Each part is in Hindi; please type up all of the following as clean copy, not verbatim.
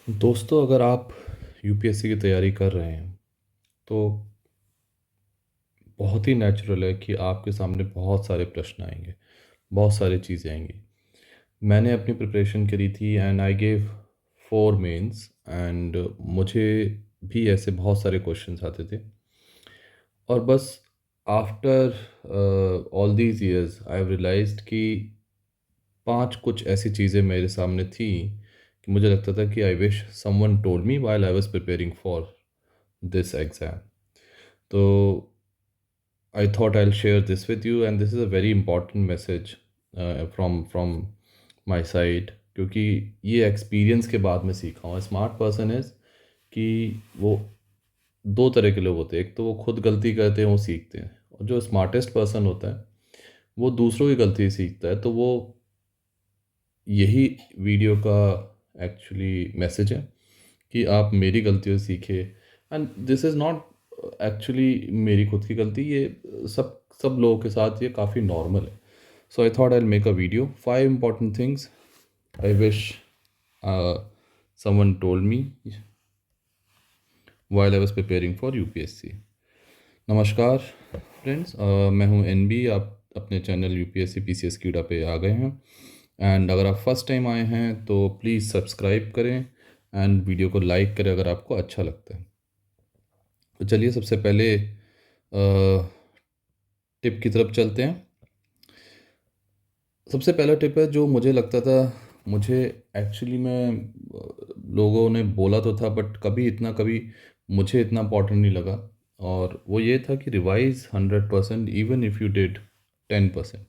दोस्तों, अगर आप यूपीएससी की तैयारी कर रहे हैं तो बहुत ही नेचुरल है कि आपके सामने बहुत सारे प्रश्न आएंगे, बहुत सारी चीज़ें आएंगी। मैंने अपनी प्रिपरेशन करी थी and I gave 4 mains and मुझे भी ऐसे बहुत सारे क्वेश्चंस आते थे। और बस after all these years I have realized कि 5 कुछ ऐसी चीज़ें मेरे सामने थी कि मुझे लगता था कि आई wish someone told me while I was preparing for this exam. तो I thought I'll share this with you, and this is a very important message from my side, क्योंकि ये एक्सपीरियंस के बाद में सीखा हूँ। स्मार्ट पर्सन इज़ कि वो दो तरह के लोग होते हैं। एक तो वो खुद गलती करते हैं, वो सीखते हैं, और जो स्मार्टेस्ट पर्सन होता है वो दूसरों की गलती सीखता है। तो वो यही वीडियो का एक्चुअली मैसेज है कि आप मेरी गलतियों से सीखे। And this is not actually मेरी खुद की गलती, ये सब सब लोगों के साथ ये काफ़ी नॉर्मल है। So I thought I make a video 5 important things I wish someone told me while I was preparing for UPSC. नमस्कार फ्रेंड्स, मैं हूं एनबी। आप अपने चैनल यूपीएससी पीसीएस क्यूडा पे आ गए हैं। एंड अगर आप फर्स्ट टाइम आए हैं तो प्लीज़ सब्सक्राइब करें एंड वीडियो को लाइक करें अगर आपको अच्छा लगता है। तो चलिए सबसे पहले टिप की तरफ चलते हैं। सबसे पहला टिप है जो मुझे लगता था, मुझे एक्चुअली में लोगों ने बोला तो था बट कभी मुझे इतना इम्पोर्टेंट नहीं लगा। और वो ये था कि revise 100% even if you did 10%।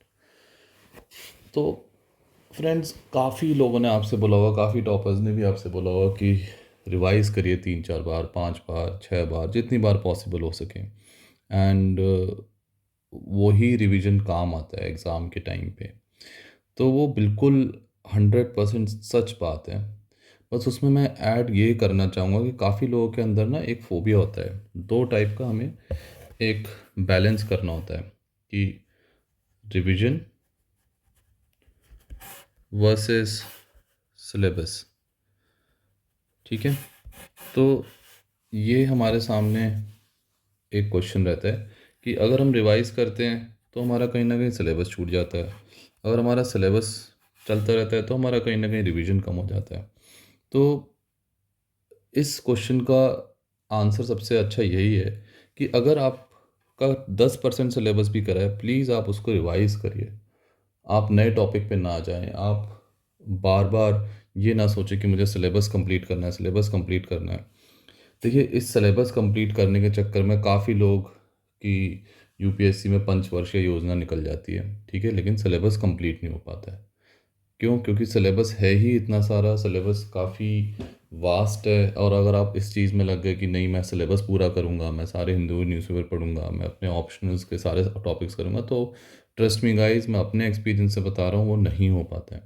तो फ्रेंड्स, काफ़ी लोगों ने आपसे बोला होगा, काफ़ी टॉपर्स ने भी आपसे बोला होगा कि रिवाइज़ करिए 3 4 बार, 5 बार, 6 बार, जितनी बार पॉसिबल हो सके। एंड वही रिवीजन काम आता है एग्ज़ाम के टाइम पे। तो वो बिल्कुल 100% सच बात है। बस उसमें मैं ऐड ये करना चाहूँगा कि काफ़ी लोगों के अंदर ना एक फ़ोबिया होता है, 2 टाइप का। हमें एक बैलेंस करना होता है कि रिवीजन वर्सेस सिलेबस। ठीक है? तो ये हमारे सामने एक क्वेश्चन रहता है कि अगर हम रिवाइज़ करते हैं तो हमारा कहीं न कहीं सिलेबस छूट जाता है। अगर हमारा सिलेबस चलता रहता है तो हमारा कहीं न कहीं रिवीजन कम हो जाता है। तो इस क्वेश्चन का आंसर सबसे अच्छा यही है कि अगर आपका 10% सिलेबस भी करा है, प्लीज़ आप उसको रिवाइज़ करिए। आप नए टॉपिक पे ना जाएँ। आप बार-बार ये ना सोचें कि मुझे सिलेबस कंप्लीट करना है, सिलेबस कंप्लीट करना है। देखिए, इस सिलेबस कंप्लीट करने के चक्कर में काफ़ी लोग की यूपीएससी में पंचवर्षीय योजना निकल जाती है, ठीक है? लेकिन सिलेबस कंप्लीट नहीं हो पाता है। क्यों? क्योंकि सिलेबस है ही इतना सारा, सिलेबस काफ़ी वास्ट है। और अगर आप इस चीज़ में लग गए कि नहीं, मैं सिलेबस पूरा करूँगा, मैं सारे हिंदू न्यूज़पेपर पढ़ूँगा, मैं अपने ऑप्शनल्स के सारे टॉपिक्स करूँगा, तो ट्रस्ट मी गाइज़, मैं अपने एक्सपीरियंस से बता रहा हूँ, वो नहीं हो पाता है।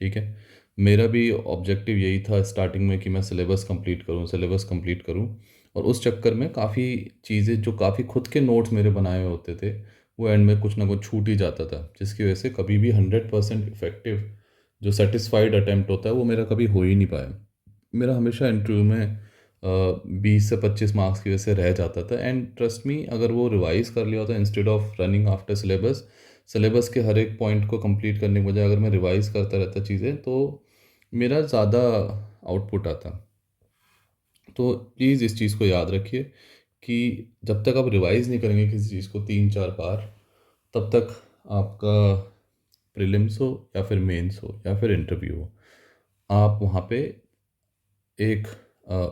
ठीक है? मेरा भी ऑब्जेक्टिव यही था स्टार्टिंग में कि मैं सिलेबस कंप्लीट करूँ, सिलेबस कंप्लीट करूँ। और उस चक्कर में काफ़ी चीज़ें जो काफ़ी खुद के नोट्स मेरे बनाए हुए होते थे, वो एंड में कुछ ना कुछ छूट ही जाता था, जिसकी वजह से कभी भी 100% इफ़ेक्टिव जो सेटिस्फाइड अटेम्प्ट होता है वो मेरा कभी हो ही नहीं पाया। मेरा हमेशा इंटरव्यू में 20 से 25 मार्क्स की वजह से रह जाता था। एंड ट्रस्ट मी, अगर वो रिवाइज कर लिया होता instead of running after syllabus, syllabus के हर एक पॉइंट को कंप्लीट करने के बजाय अगर मैं रिवाइज करता रहता चीज़ें, तो मेरा ज़्यादा आउटपुट आता। तो प्लीज़ इस चीज़ को याद रखिए कि जब तक आप रिवाइज़ नहीं करेंगे किसी चीज़ को 3 4 बार, तब तक आपका प्रीलिम्स हो या फिर मेंस हो या फिर इंटरव्यू हो, आप वहाँ पे एक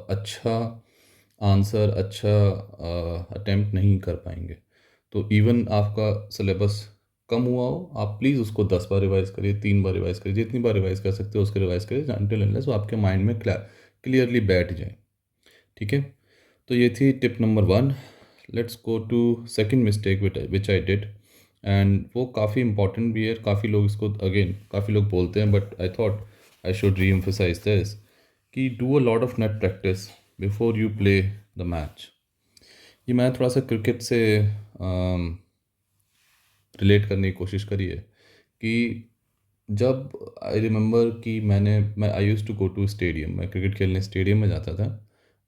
अच्छा आंसर, अच्छा अटेम्प्ट नहीं कर पाएंगे। तो इवन आपका सिलेबस कम हुआ हो, आप प्लीज़ उसको 10 बार रिवाइज करिए, 3 बार रिवाइज करिए, जितनी बार रिवाइज कर सकते हो उसके रिवाइज करिए, अनटिल अनलेस वो आपके माइंड में क्लियरली बैठ जाए। ठीक है? तो ये थी tip number 1। Let's go to second mistake which I did. And वो काफ़ी इंपॉर्टेंट भी है। काफ़ी लोग इसको अगेन काफ़ी लोग बोलते हैं, but I thought I should री एम्फसाइज दिस कि do a lot of net practice before you play the match. ये मैं थोड़ा सा क्रिकेट से रिलेट करने की कोशिश करी है कि जब आई रिमेंबर कि मैं I use to go to stadium, मैं क्रिकेट खेलने स्टेडियम में जाता था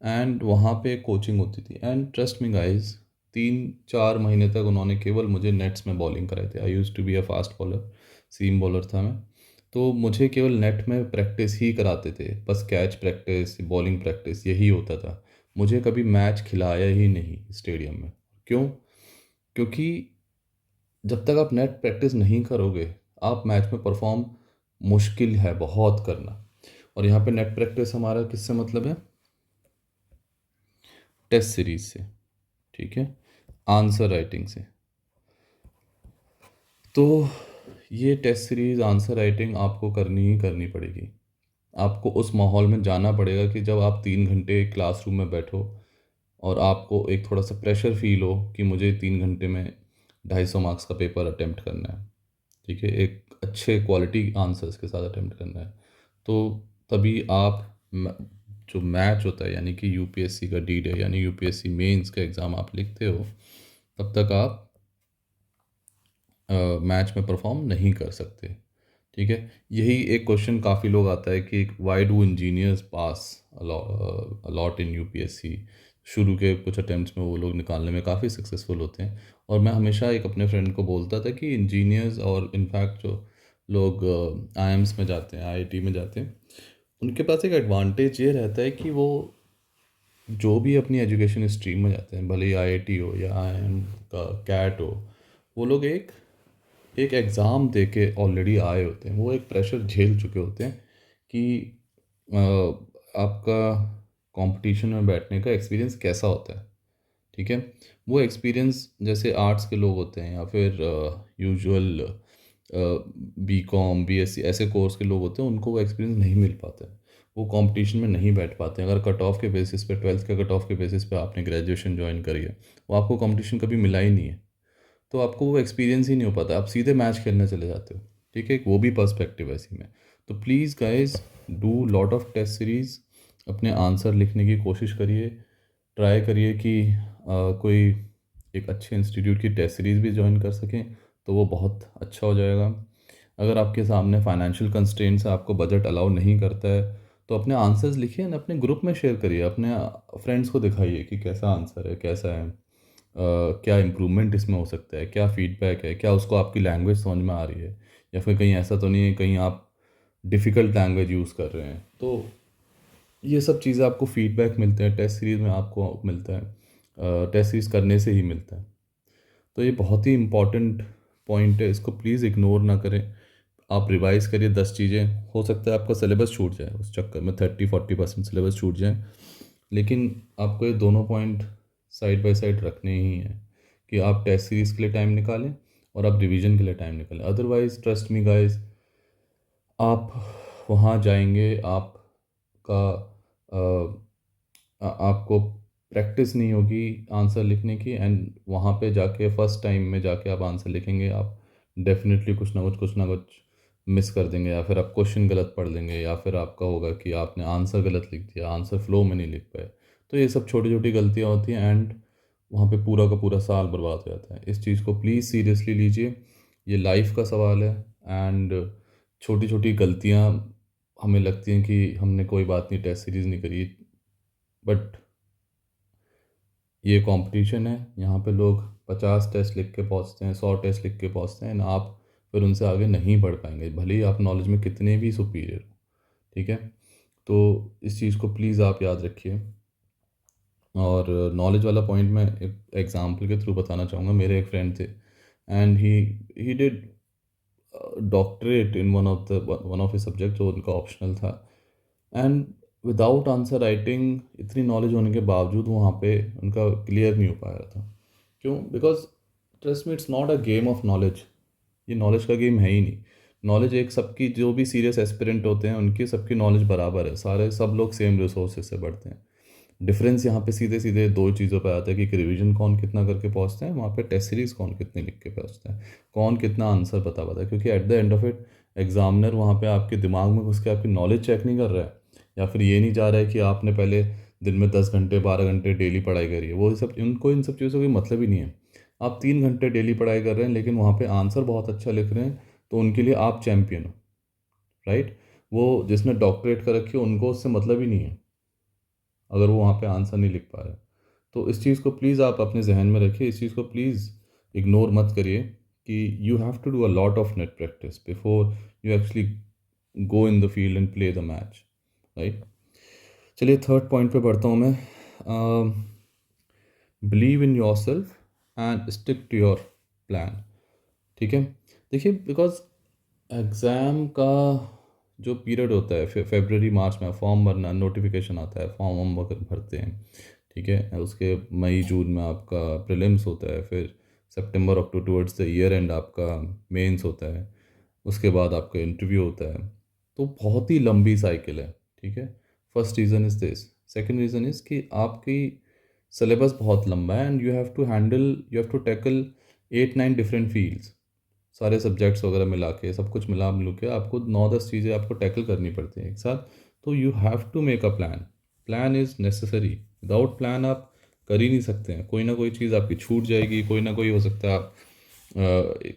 एंड वहाँ पे कोचिंग होती थी एंड ट्रस्ट मी गाइस, 3-4 महीने तक उन्होंने केवल मुझे नेट्स में बॉलिंग कराई थी। I use to be a fast bowler, seam bowler था मैं। तो मुझे केवल नेट में प्रैक्टिस ही कराते थे, बस कैच प्रैक्टिस, बॉलिंग प्रैक्टिस यही होता था। मुझे कभी मैच खिलाया ही नहीं स्टेडियम में। क्यों? क्योंकि जब तक आप नेट प्रैक्टिस नहीं करोगे, आप मैच में परफॉर्म मुश्किल है बहुत करना। और यहाँ पे नेट प्रैक्टिस हमारा किससे मतलब है? टेस्ट सीरीज से, ठीक है, आंसर राइटिंग से। तो ये टेस्ट सीरीज आंसर राइटिंग आपको करनी ही करनी पड़ेगी। आपको उस माहौल में जाना पड़ेगा कि जब आप 3 घंटे क्लासरूम में बैठो और आपको एक थोड़ा सा प्रेशर फील हो कि मुझे 3 घंटे में 250 मार्क्स का पेपर अटेम्प्ट करना है, ठीक है, एक अच्छे क्वालिटी आंसर्स के साथ अटेम्प्ट करना है। तो तभी आप जो मैच होता है यानी कि यूपीएससी का डी डे यानी यूपीएससी मेंस का एग्ज़ाम आप लिखते हो, तब तक आप मैच में परफॉर्म नहीं कर सकते, ठीक है। यही एक क्वेश्चन काफ़ी लोग आता है कि why do engineers pass a lot in UPSC. शुरू के कुछ अटेम्प्ट्स में वो लोग निकालने में काफ़ी सक्सेसफुल होते हैं। और मैं हमेशा एक अपने फ्रेंड को बोलता था कि इंजीनियर्स और इनफैक्ट जो लोग आईएम्स में जाते हैं, आईआईटी में जाते हैं, उनके पास एक एडवांटेज ये रहता है कि वो जो भी अपनी एजुकेशन स्ट्रीम में जाते हैं, भले ही आईआईटी हो या आईएम का कैट हो, वो लोग एक एक एग्ज़ाम दे के ऑलरेडी आए होते हैं। वो एक प्रेशर झेल चुके होते हैं कि आपका कंपटीशन में बैठने का एक्सपीरियंस कैसा होता है, ठीक है। वो एक्सपीरियंस जैसे आर्ट्स के लोग होते हैं या फिर यूजुअल बीकॉम बीएससी ऐसे कोर्स के लोग होते हैं, उनको वो एक्सपीरियंस नहीं मिल पाता है। वो कंपटीशन में नहीं बैठ पाते हैं। अगर कट ऑफ के बेसिस पे, 12th के कट ऑफ के बेसिस पे आपने ग्रेजुएशन ज्वाइन करी है, वो आपको कंपटीशन कभी मिला ही नहीं है, तो आपको वो एक्सपीरियंस ही नहीं हो पाता, आप सीधे मैच खेलने चले जाते हो, ठीक है। वो भी पर्सपेक्टिव है इसी में। तो please guys, do lot of test series, अपने आंसर लिखने की कोशिश करिए, ट्राई करिए कि कोई एक अच्छे इंस्टीट्यूट की टेस्ट सीरीज़ भी ज्वाइन कर सकें, तो वो बहुत अच्छा हो जाएगा। अगर आपके सामने फाइनेंशियल कंस्ट्रेंट्स है, आपको बजट अलाउ नहीं करता है, तो अपने आंसर्स लिखिए ना, अपने ग्रुप में शेयर करिए, अपने फ्रेंड्स को दिखाइए कि कैसा आंसर है, कैसा है, क्या इम्प्रूवमेंट इसमें हो सकता है, क्या फीडबैक है, क्या उसको आपकी लैंग्वेज समझ में आ रही है, या फिर कहीं ऐसा तो नहीं है कहीं आप डिफ़िकल्ट लैंग्वेज यूज़ कर रहे हैं। तो ये सब चीज़ें आपको फीडबैक मिलते हैं टेस्ट सीरीज़ में, आपको मिलता है, टेस्ट सीरीज़ करने से ही मिलता है। तो ये बहुत ही इम्पॉर्टेंट पॉइंट है, इसको प्लीज़ इग्नोर ना करें। आप रिवाइज़ करिए 10 चीज़ें, हो सकता है आपका सिलेबस छूट जाए उस चक्कर में, 30-40% सिलेबस छूट जाए, लेकिन आपको ये दोनों पॉइंट साइड बाय साइड रखने ही हैं कि आप टेस्ट सीरीज़ के लिए टाइम निकालें और आप रिवीजन के लिए टाइम निकालें। अदरवाइज़ ट्रस्ट मी गाइस, आप वहाँ जाएंगे, आपका आपको प्रैक्टिस नहीं होगी आंसर लिखने की, एंड वहाँ पे जाके फर्स्ट टाइम में जाके आप आंसर लिखेंगे, आप डेफिनेटली कुछ ना कुछ मिस कर देंगे, या फिर आप क्वेश्चन गलत पढ़ लेंगे, या फिर आपका होगा कि आपने आंसर गलत लिख दिया, आंसर फ्लो में नहीं लिख पाए। तो ये सब छोटी छोटी गलतियाँ होती हैं एंड वहाँ पे पूरा का पूरा साल बर्बाद हो जाता है। इस चीज़ को प्लीज़ सीरियसली लीजिए, ये लाइफ का सवाल है। एंड छोटी छोटी गलतियाँ हमें लगती हैं कि हमने कोई बात नहीं, टेस्ट सीरीज़ नहीं करी, बट ये कंपटीशन है, यहाँ पे लोग 50 टेस्ट लिख के पहुँचते हैं, 100 टेस्ट लिख के पहुँचते हैं, ना आप फिर उनसे आगे नहीं बढ़ पाएंगे, भले ही आप नॉलेज में कितने भी सुपीरियर हो, ठीक है। तो इस चीज़ को प्लीज़ आप याद रखिए। और नॉलेज वाला पॉइंट मैं एक एग्जांपल के थ्रू बताना चाहूँगा। मेरे एक फ्रेंड थे and he did doctorate in one of his subject, जो उनका ऑप्शनल था, एंड विदाउट आंसर राइटिंग इतनी नॉलेज होने के बावजूद वहाँ पे उनका क्लियर नहीं हो पा रहा था। क्यों? Because trust me, it's not a game of knowledge. ये नॉलेज का गेम है ही नहीं। नॉलेज एक सबकी, जो भी सीरियस एस्पिरेंट होते हैं उनकी सबकी नॉलेज बराबर है, सारे सब लोग सेम रिसोर्सेज से बढ़ते हैं। डिफरेंस यहाँ पे सीधे सीधे दो चीज़ों पे आता है कि रिवीजन कौन कितना करके पहुँचता है, वहाँ पे टेस्ट सीरीज़ कौन कितने लिख के पहुँचता है, कौन कितना आंसर बता पाता है। क्योंकि at the end of it, examiner वहाँ पे आपके दिमाग में घुस के आपकी नॉलेज चेक नहीं कर रहा है, या फिर ये नहीं जा रहा है कि आपने पहले दिन में 10 घंटे 12 घंटे डेली पढ़ाई करी है। वो सब, उनको इन सब चीज़ों का कोई मतलब ही नहीं है। आप 3 घंटे डेली पढ़ाई कर रहे हैं लेकिन वहाँ पे आंसर बहुत अच्छा लिख रहे हैं, तो उनके लिए आप चैम्पियन हो, राइट? वो जिसने डॉक्टरेट कर रखी है उनको उससे मतलब ही नहीं है, अगर वो वहाँ पे आंसर नहीं लिख पा रहे। तो इस चीज़ को प्लीज़ आप अपने जहन में रखिए, इस चीज़ को प्लीज़ इग्नोर मत करिए कि you have to do a lot of net practice before you actually go in the field and play the match, right? चलिए थर्ड पॉइंट पे बढ़ता हूँ मैं। Believe in yourself and stick to your plan. ठीक है, देखिए बिकॉज एग्ज़ाम का जो पीरियड होता है फेबररी मार्च में फॉर्म भरना, नोटिफिकेशन आता है, फॉर्म हम भरते हैं, ठीक है, उसके मई जून में आपका प्रीलिम्स होता है, फिर सितंबर अक्टूबर टुवर्ड्स द ईयर एंड आपका मेंस होता है, उसके बाद आपका इंटरव्यू होता है। तो बहुत ही लंबी साइकिल है, ठीक है। First reason is this. Second reason is कि आपकी सिलेबस बहुत लंबा है and you have to tackle 8-9 different fields, सारे सब्जेक्ट्स वगैरह मिला के, सब कुछ मिला मिलू के आपको 9-10 चीज़ें आपको टैकल करनी पड़ती हैं एक साथ। तो you have to make a plan. Plan is necessary. Without plan आप कर ही नहीं सकते हैं, कोई ना कोई चीज़ आपकी छूट जाएगी, कोई ना कोई हो सकता है आप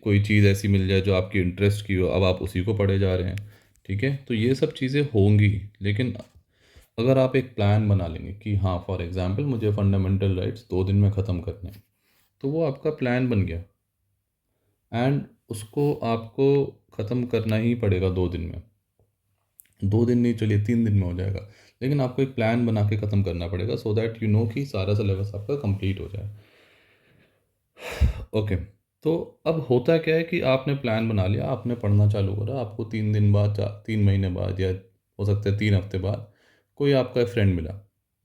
कोई चीज़ ऐसी मिल जाए जो आपकी इंटरेस्ट की हो, अब आप उसी को पढ़े जा रहे हैं, ठीक है। तो ये सब चीज़ें होंगी, लेकिन अगर आप एक प्लान बना लेंगे कि हाँ फॉर एग्जांपल मुझे फंडामेंटल राइट्स 2 दिन में ख़त्म करने हैं, तो वो आपका प्लान बन गया एंड उसको आपको ख़त्म करना ही पड़ेगा 2 दिन में। 2 दिन नहीं, चलिए 3 दिन में हो जाएगा, लेकिन आपको एक प्लान बना के ख़त्म करना पड़ेगा सो दैट यू नो कि सारा सिलेबस आपका कंप्लीट हो जाए। ओके, तो अब होता क्या है कि आपने प्लान बना लिया, आपने पढ़ना चालू करा, आपको 3 दिन बाद 3 महीने बाद या हो सकता है 3 हफ्ते बाद कोई आपका फ्रेंड मिला,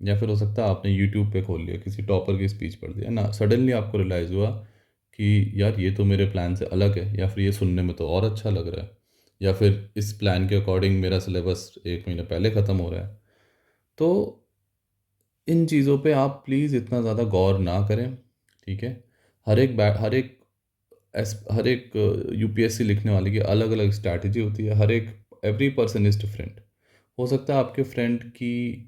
या फिर हो सकता है आपने यूट्यूब पे खोल लिया, किसी टॉपर की स्पीच पढ़ दिया ना, सडनली आपको रियलाइज़ हुआ कि यार ये तो मेरे प्लान से अलग है, या फिर ये सुनने में तो और अच्छा लग रहा है, या फिर इस प्लान के अकॉर्डिंग मेरा सिलेबस 1 महीने पहले ख़त्म हो रहा है। तो इन चीज़ों पे आप प्लीज़ इतना ज़्यादा गौर ना करें, ठीक है। हर एक यूपीएससी लिखने वाले की अलग अलग स्ट्रैटेजी होती है, हर एक एवरी पर्सन इज़ डिफरेंट। हो सकता है आपके फ्रेंड की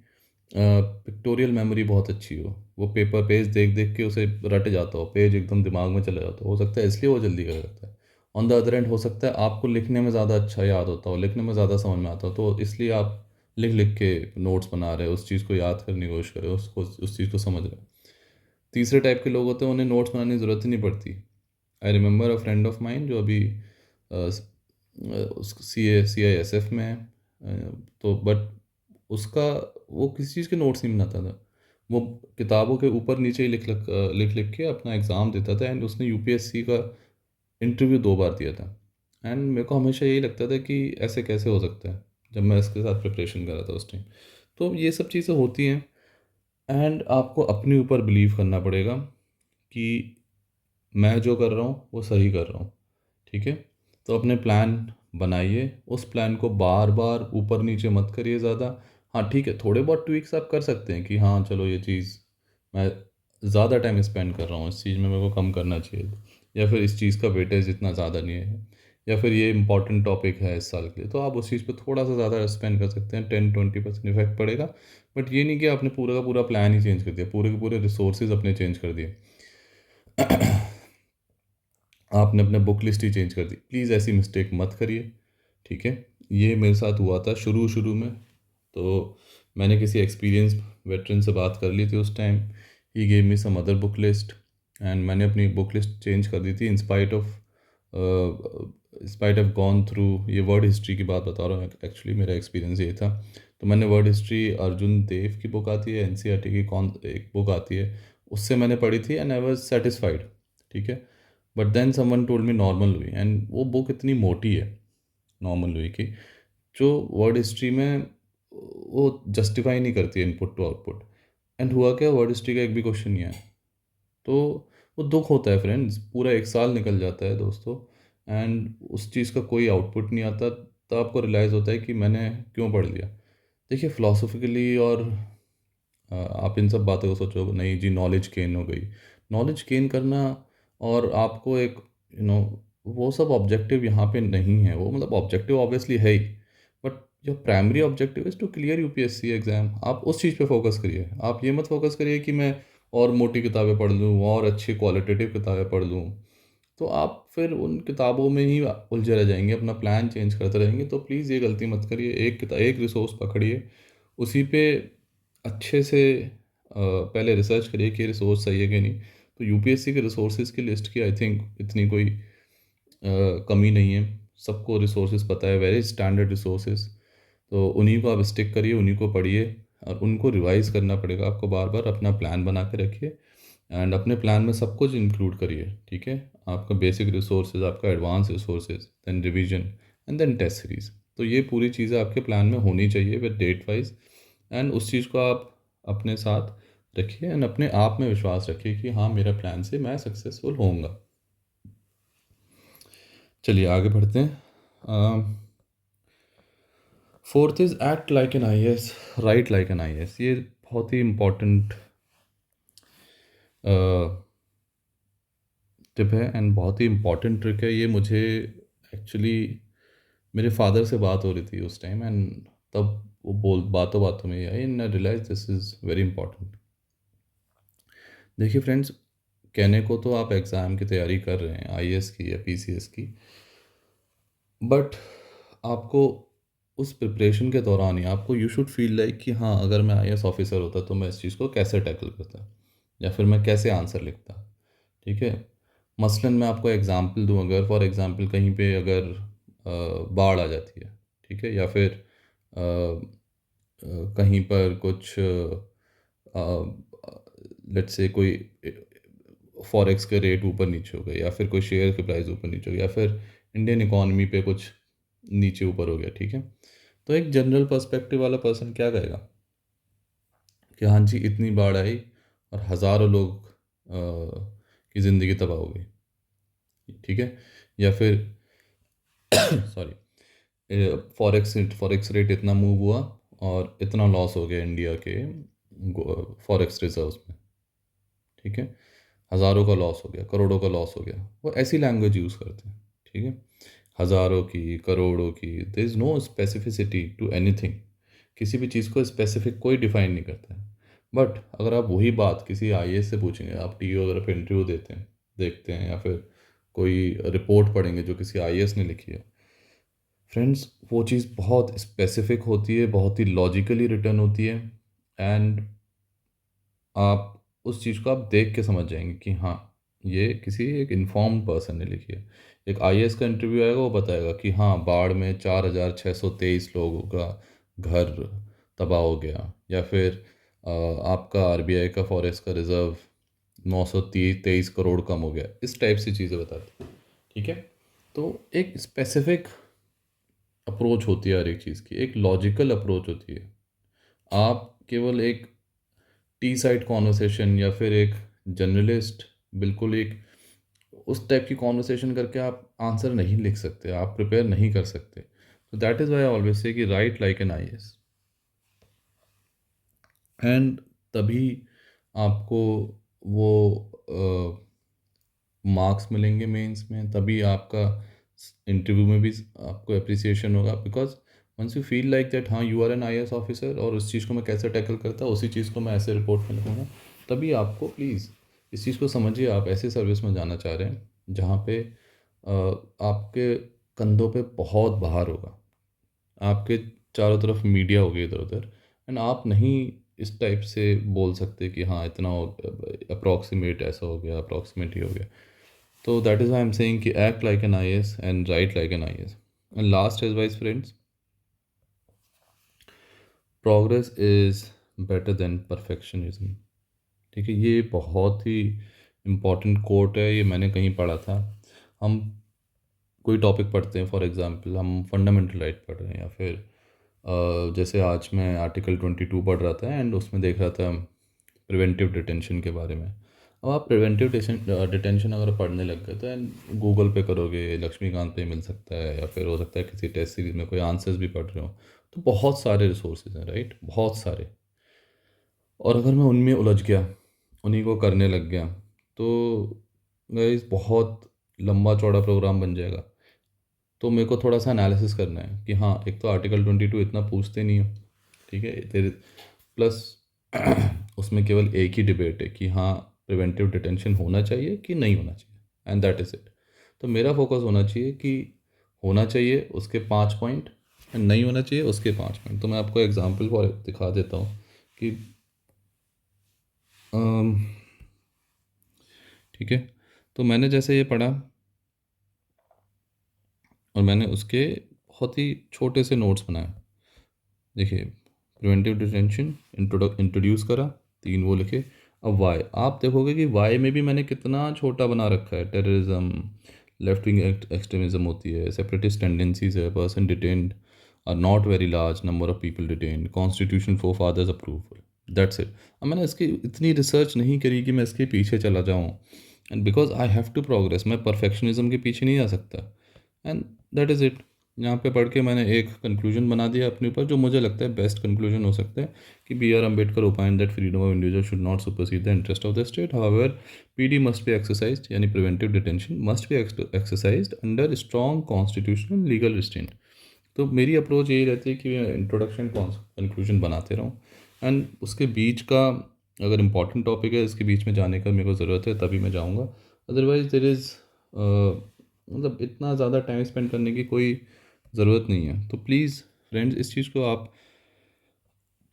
पिक्टोरियल मेमोरी बहुत अच्छी हो, वो पेपर पेज देख देख के उसे रट जाता हो, पेज एकदम दिमाग में चला जाता हो सकता है इसलिए वो जल्दी कर जाता है। ऑन द अदर एंड हो सकता है आपको लिखने में ज़्यादा अच्छा याद होता हो, लिखने में ज़्यादा समझ में आता हो, तो इसलिए आप लिख लिख के नोट्स बना रहे हो, उस चीज़ को याद करने की कोशिश कर रहे हो, उसको उस चीज़ को समझ रहे हो। तीसरे टाइप के लोग होते हैं, उन्हें नोट्स बनाने की ज़रूरत ही नहीं पड़ती। I remember a friend of mine जो अभी सी आई एस एफ में है, तो बट उसका वो किसी चीज़ के नोट्स नहीं बनाता था, वो किताबों के ऊपर नीचे ही लिख लिख के अपना एग्ज़ाम देता था एंड उसने यूपीएससी का इंटरव्यू 2 बार दिया था। एंड मेरे को हमेशा यही लगता था कि ऐसे कैसे हो सकता है, जब मैं इसके साथ प्रिपरेशन कर रहा था उस टाइम। तो ये सब चीज़ें होती हैं एंड आपको अपने ऊपर बिलीव करना पड़ेगा कि मैं जो कर रहा हूँ वो सही कर रहा हूँ, ठीक है। तो अपने प्लान बनाइए, उस प्लान को बार बार ऊपर नीचे मत करिए ज़्यादा। हाँ ठीक है, थोड़े बहुत ट्वीक्स आप कर सकते हैं कि हाँ चलो ये चीज़ मैं ज़्यादा टाइम स्पेंड कर रहा हूँ, इस चीज़ में मेरे को कम करना चाहिए, या फिर इस चीज़ का वेटेज इतना ज़्यादा नहीं है, या फिर ये इंपॉर्टेंट टॉपिक है इस साल के लिए, तो आप उस चीज़ पे थोड़ा सा ज़्यादा स्पेंड कर सकते हैं, 10-20% इफेक्ट पड़ेगा। बट ये नहीं कि आपने पूरा का पूरा प्लान ही चेंज कर दिया, पूरे के पूरे रिसोर्सेज अपने चेंज कर दिए। आपने अपने बुक लिस्ट ही चेंज कर दी, प्लीज़ ऐसी मिस्टेक मत करिए, ठीक है। ये मेरे साथ हुआ था शुरू शुरू में, तो मैंने किसी एक्सपीरियंस वेटरन से बात कर ली थी उस time, he gave me some other book list and मैंने अपनी बुक लिस्ट चेंज कर दी थी इंस्पाइट ऑफ गॉन थ्रू, ये वर्ड हिस्ट्री की बात बता रहा हूँ, एक्चुअली मेरा एक्सपीरियंस ये था। तो मैंने वर्ड हिस्ट्री, अर्जुन देव की बुक आती है, एनसीईआरटी की कौन एक बुक आती है, उससे मैंने पढ़ी थी एंड आई वाज सेटिस्फाइड, ठीक है। But then someone told me normal हुई, एंड वो बुक इतनी मोटी है नॉर्मल हुई की, जो वर्ड हिस्ट्री में वो जस्टिफाई नहीं करती है इनपुट टू आउटपुट। एंड हुआ क्या, वर्ड हिस्ट्री का एक भी क्वेश्चन नहीं आया। तो वो दुख होता है फ्रेंड्स, पूरा 1 साल निकल जाता है दोस्तों, एंड उस चीज़ का कोई आउटपुट नहीं आता, तो आपको रियलाइज़ होता है कि मैंने क्यों पढ़ लिया। देखिए फिलोसफिकली और आप इन सब बातों को सोचो, नहीं जी नॉलेज गेन हो गई, नॉलेज गेन करना और आपको एक वो सब ऑब्जेक्टिव यहाँ पे नहीं है, वो मतलब ऑब्जेक्टिव ऑब्वियसली है ही, but your primary objective is to clear UPSC exam. आप उस चीज़ पे फोकस करिए, आप ये मत फोकस करिए कि मैं और मोटी किताबें पढ़ लूँ और अच्छी क्वालिटेटिव किताबें पढ़ लूँ, तो आप फिर उन किताबों में ही उलझे रह जाएंगे, अपना प्लान चेंज करते रहेंगे। तो प्लीज़ ये गलती मत करिए, एक रिसोर्स पकड़िए, उसी पे अच्छे से पहले रिसर्च करिए कि रिसोर्स सही है कि नहीं। तो यूपीएससी के रिसोर्सेज की लिस्ट की आई थिंक इतनी कोई कमी नहीं है, सबको रिसोर्सेज पता है, वेरी स्टैंडर्ड रिसोर्सेज। तो उन्हीं को आप स्टिक करिए, उन्हीं को पढ़िए, और उनको रिवाइज करना पड़ेगा आपको बार बार। अपना प्लान बना के रखिए एंड अपने प्लान में सब कुछ इंक्लूड करिए, ठीक है। आपका बेसिक रिसोर्सेज, आपका advance resources, then revision and then test series. तो ये पूरी चीज़ें आपके प्लान में होनी चाहिए विद डेट वाइज, एंड उस चीज़ को आप अपने साथ रखिए एंड अपने आप में विश्वास रखिए कि हाँ, मेरा प्लान से मैं सक्सेसफुल होऊंगा। चलिए आगे बढ़ते हैं। Fourth is act like N I S, right like N I S. ये बहुत ही इम्पोर्टेंट टिप है एंड बहुत ही इम्पोर्टेंट ट्रिक है ये। मुझे एक्चुअली मेरे फादर से बात हो रही थी उस टाइम, एंड तब वो बातों बातों में I and I realise this is very important. देखिए फ्रेंड्स, कहने को तो आप एग्ज़ाम की तैयारी कर रहे हैं, आईएएस की या पीसीएस की, बट आपको उस प्रिपरेशन के दौरान ही आपको यू शुड फील लाइक कि हाँ, अगर मैं आईएएस ऑफिसर होता तो मैं इस चीज़ को कैसे टैकल करता, या फिर मैं कैसे आंसर लिखता, ठीक है। मसलन मैं आपको एग्ज़ाम्पल दूं, अगर फॉर एग्ज़ाम्पल कहीं पे अगर बाढ़ आ जाती है, ठीक है, या फिर कहीं पर कुछ लेट्स से कोई फॉरेक्स के रेट ऊपर नीचे हो गए, या फिर कोई शेयर के प्राइस ऊपर नीचे हो गया, या फिर इंडियन इकॉनमी पे कुछ नीचे ऊपर हो गया, ठीक है। तो एक जनरल पर्सपेक्टिव वाला पर्सन क्या कहेगा कि हाँ जी, इतनी बाढ़ आई और हज़ारों लोग की ज़िंदगी तबाह हो गई, ठीक है। या फिर सॉरी, फॉरेक्स रेट इतना मूव हुआ और इतना लॉस हो गया इंडिया के फॉरेक्स रिजर्व्स में, ठीक है। हज़ारों का लॉस हो गया, करोड़ों का लॉस हो गया, वो ऐसी लैंग्वेज यूज़ करते हैं, ठीक है। हज़ारों की, करोड़ों की, there is no specificity to anything. किसी भी चीज़ को स्पेसिफिक कोई डिफाइन नहीं करता है। बट अगर आप वही बात किसी आईएएस से पूछेंगे, आप टीवी वगैरह पे इंटरव्यू देते हैं, देखते हैं, या फिर कोई रिपोर्ट पढ़ेंगे जो किसी आईएएस ने लिखी है, फ्रेंड्स वो चीज़ बहुत स्पेसिफिक होती है, बहुत ही लॉजिकली रिटर्न होती है, एंड आप उस चीज़ को आप देख के समझ जाएंगे कि हाँ, ये किसी एक इन्फॉर्म्ड पर्सन ने लिखी है। एक आईएएस का इंटरव्यू आएगा, वो बताएगा कि हाँ, बाढ़ में 4,623 लोगों का घर तबाह हो गया, या फिर आपका आरबीआई का फॉरेस्ट का रिजर्व 923 करोड़ कम हो गया, इस टाइप से चीज़ें बताते हैं, ठीक है। तो एक स्पेसिफिक अप्रोच होती है हर एक चीज़ की, एक लॉजिकल अप्रोच होती है। आप केवल एक टी साइड कॉन्वर्सेशन या फिर एक जर्नलिस्ट, बिल्कुल एक उस टाइप की कॉन्वर्सेशन करके आप आंसर नहीं लिख सकते, आप प्रिपेयर नहीं कर सकते। तो that is why I always say कि write like an IAS, and तभी आपको वो मार्क्स मिलेंगे मेंस में, तभी आपका इंटरव्यू में भी आपको अप्रिसिएशन होगा। Because once you feel like that हाँ, you are an IAS officer और उस चीज़ को मैं कैसे टैकल करता, उसी चीज़ को मैं ऐसे रिपोर्ट में लिखूँगा, तभी आपको प्लीज़ इस चीज़ को समझिए। आप ऐसे सर्विस में जाना चाह रहे हैं जहाँ पे आपके कंधों पे बहुत भार होगा, आपके चारों तरफ मीडिया होगी इधर उधर, एंड आप नहीं इस टाइप से बोल सकते कि हाँ, इतना हो, अप्रॉक्सीमेट ऐसा हो गया, अप्रॉक्सीमेट ही हो गया। तो that is I am saying कि act like an IAS and write like an IAS. And last advice friends, progress is better than perfectionism, ठीक है। ये बहुत ही इम्पोर्टेंट कोट है, ये मैंने कहीं पढ़ा था। हम कोई टॉपिक पढ़ते हैं, फॉर एग्जांपल हम फंडामेंटल राइट पढ़ रहे हैं, या फिर जैसे आज मैं आर्टिकल 22 पढ़ रहा था एंड उसमें देख रहा था प्रिवेंटिव डिटेंशन के बारे में। अब आप प्रिवेंटिव डिटेंशन अगर पढ़ने लग गए तो एंड गूगल पे करोगे, लक्ष्मीकांत पे मिल सकता है, या फिर हो सकता है किसी टेस्ट सीरीज में कोई आंसर्स भी पढ़ रहे हो। तो बहुत सारे रिसोर्सेज हैं, राइट, बहुत सारे। और अगर मैं उनमें उलझ गया, उन्हीं को करने लग गया, तो गाइस बहुत लंबा चौड़ा प्रोग्राम बन जाएगा। तो मेरे को थोड़ा सा एनालिसिस करना है कि हाँ, एक तो आर्टिकल 22 इतना पूछते नहीं हो, ठीक है, तेरे प्लस उसमें केवल एक ही डिबेट है कि हाँ, प्रिवेंटिव डिटेंशन होना चाहिए कि नहीं होना चाहिए, एंड दैट इज़ इट। तो मेरा फोकस होना चाहिए कि होना चाहिए उसके 5 पॉइंट, एंड नहीं होना चाहिए उसके 5 पॉइंट। तो मैं आपको एग्जांपल फॉर दिखा देता हूँ कि ठीक है। तो मैंने जैसे ये पढ़ा और मैंने उसके बहुत ही छोटे से नोट्स बनाए। देखिए, प्रिवेंटिव डिटेंशन इंट्रोड्यूस करा, 3 वो लिखे। अब वाई, आप देखोगे कि वाई में भी मैंने कितना छोटा बना रखा है। टेररिज्म, लेफ्ट विंग एक्सट्रीमिज्म होती है, सेपरेटिस्ट टेंडेंसीज है, person detained are not very large number of people detained, constitution for fathers approval, that's it. अब मैंने इसकी इतनी रिसर्च नहीं करी कि मैं इसके पीछे चला जाऊँ, and because I have to progress, मैं परफेक्शनिज्म के पीछे नहीं जा सकता, एंड दैट इज़ इट। यहाँ पे पढ़ के मैंने एक कंक्लूजन बना दिया अपने ऊपर, जो मुझे लगता है बेस्ट कंक्लूजन हो सकता है, कि B R Ambedkar opine that freedom of individual should not supersede the interest of the state, however PD must be exercised, यानी preventive detention must be exercised under strong constitutional legal restraint. तो मेरी अप्रोच यही रहती है कि मैं इंट्रोडक्शन कंक्लूजन बनाते रहूँ, एंड उसके बीच का अगर इम्पॉर्टेंट टॉपिक है इसके बीच में जाने का मेरे को ज़रूरत है तभी मैं जाऊँगा, अदरवाइज देर इज़ मतलब इतना ज़्यादा टाइम स्पेंड करने की कोई ज़रूरत नहीं है। तो प्लीज़ फ्रेंड्स, इस चीज़ को आप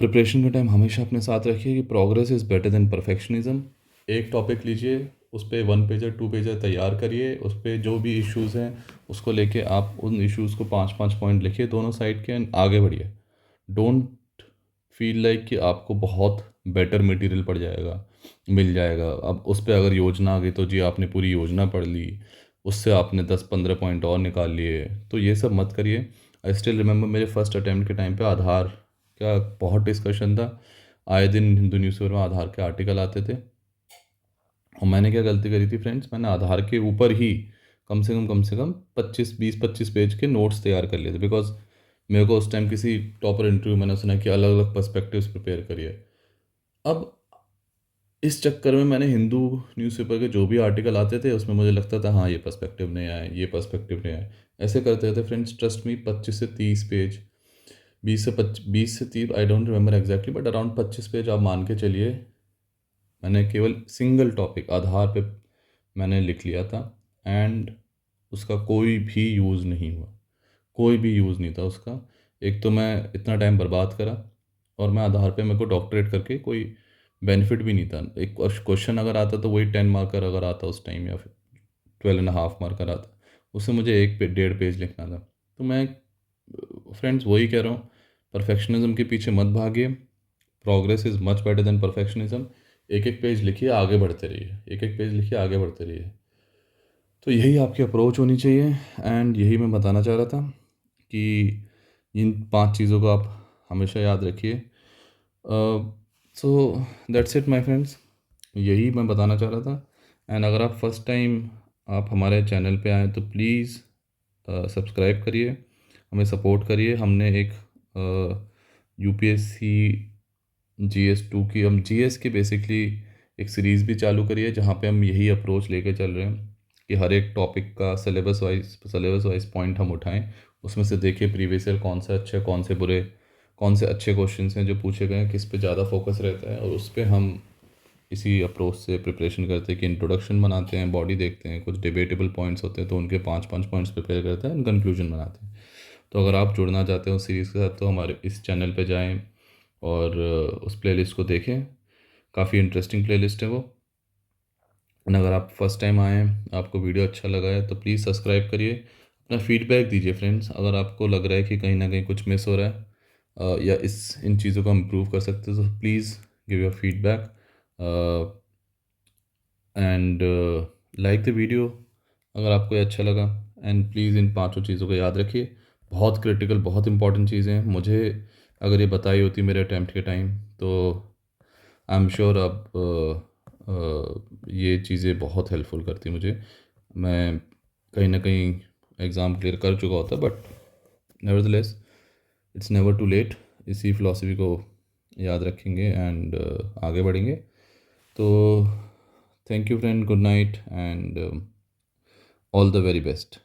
प्रिपरेशन के टाइम हमेशा अपने साथ रखिए कि progress is better than perfectionism. एक टॉपिक लीजिए, उस पर 1 पेजर 2 पेजर तैयार करिए, उस पर जो भी इश्यूज़ हैं उसको लेके आप उन इश्यूज़ को 5-5 पॉइंट लिखिए दोनों साइड के, and आगे बढ़िए। डोंट फील लाइक कि आपको बहुत बेटर मटेरियल पड़ जाएगा, मिल जाएगा। अब उस पर अगर योजना आ गई तो जी आपने पूरी योजना पढ़ ली, उससे आपने 10-15 पॉइंट और निकाल लिए, तो ये सब मत करिए। आई स्टिल रिमेंबर मेरे फर्स्ट अटैम्प्ट के टाइम पे आधार का बहुत डिस्कशन था। आए दिन हिंदू न्यूज़पेपर में आधार के आर्टिकल आते थे, और मैंने क्या गलती करी थी फ्रेंड्स, मैंने आधार के ऊपर ही कम से कम 25 पेज के नोट्स तैयार कर लिए थे, बिकॉज मेरे को उस टाइम किसी टॉपर इंटरव्यू मैंने सुना कि अलग अलग पर्सपेक्टिव्स प्रिपेयर करिए। अब इस चक्कर में मैंने हिंदू न्यूज़पेपर के जो भी आर्टिकल आते थे उसमें मुझे लगता था हाँ ये पर्सपेक्टिव नहीं आए, ये पर्सपेक्टिव नहीं आए, ऐसे करते थे फ्रेंड्स। ट्रस्ट मी, 25 से 30 पेज, 20 से 30, I don't remember exactly, but around 25 page आप मान के चलिए, मैंने केवल सिंगल टॉपिक आधार पे मैंने लिख लिया था, एंड उसका कोई भी यूज़ नहीं हुआ, कोई भी यूज़ नहीं था उसका। एक तो मैं इतना टाइम बर्बाद करा, और मैं आधार पे मेरे को डॉक्टरेट करके कोई बेनिफिट भी नहीं था। एक क्वेश्चन अगर आता तो वही 10 मार्कर अगर आता उस टाइम, या फिर 12.5 मार्कर आता, उससे मुझे 1 1.5 पेज लिखना था। तो मैं फ्रेंड्स वही कह रहा हूँ, परफेक्शनिज्म के पीछे मत भागिए, progress is much better than perfectionism. एक एक पेज लिखिए, आगे बढ़ते रहिए, एक एक पेज लिखिए, आगे बढ़ते रहिए। तो यही आपकी अप्रोच होनी चाहिए, एंड यही मैं बताना चाह रहा था कि इन 5 चीज़ों को आप हमेशा याद रखिए। So that's it my friends, यही मैं बताना चाह रहा था। एंड अगर आप फर्स्ट टाइम आप हमारे चैनल पे आए तो प्लीज़ सब्सक्राइब करिए, हमें सपोर्ट करिए। हमने एक यूपीएससी GS2 की, हम GS की बेसिकली एक सीरीज़ भी चालू करी है, जहाँ पे हम यही अप्रोच लेके चल रहे हैं कि हर एक टॉपिक का सिलेबस वाइज पॉइंट हम उठाएं, उसमें से देखिए प्रीवियस ईयर कौन सा अच्छे, कौन से बुरे, कौन से अच्छे क्वेश्चंस हैं जो पूछे गए हैं, किस पे ज़्यादा फोकस रहता है, और उस पर हम इसी अप्रोच से प्रिपरेशन करते हैं कि इंट्रोडक्शन बनाते हैं, बॉडी देखते हैं, कुछ डिबेटेबल पॉइंट्स होते हैं तो उनके 5-5 पॉइंट्स प्रिपेयर करते हैं, कंक्लूजन बनाते हैं। तो अगर आप जुड़ना चाहते हो उस सीरीज़ के साथ तो हमारे इस चैनल पे जाएं और उस प्लेलिस्ट को देखें, काफ़ी इंटरेस्टिंग प्लेलिस्ट है वो। एंड अगर आप फर्स्ट टाइम आए हैं, आपको वीडियो अच्छा लगा है तो प्लीज़ सब्सक्राइब करिए, अपना फीडबैक दीजिए फ्रेंड्स। अगर आपको लग रहा है कि कहीं ना कहीं कुछ मिस हो रहा है, या इन चीज़ों को इम्प्रूव कर सकते हो, तो please give your feedback, and like the video अगर आपको ये अच्छा लगा। एंड प्लीज़ इन 5 चीज़ों को याद रखिए, बहुत क्रिटिकल, बहुत इंपॉर्टेंट चीज़ें हैं। मुझे अगर ये बताई होती मेरे अटैम्प्ट के टाइम तो आई एम श्योर अब ये चीज़ें बहुत हेल्पफुल करती मुझे, मैं कहीं ना कहीं एग्ज़ाम क्लियर कर चुका होता, but nevertheless it's never too late. इसी फिलॉसफी को याद रखेंगे एंड आगे बढ़ेंगे। तो thank you friend, good night, and all the very best.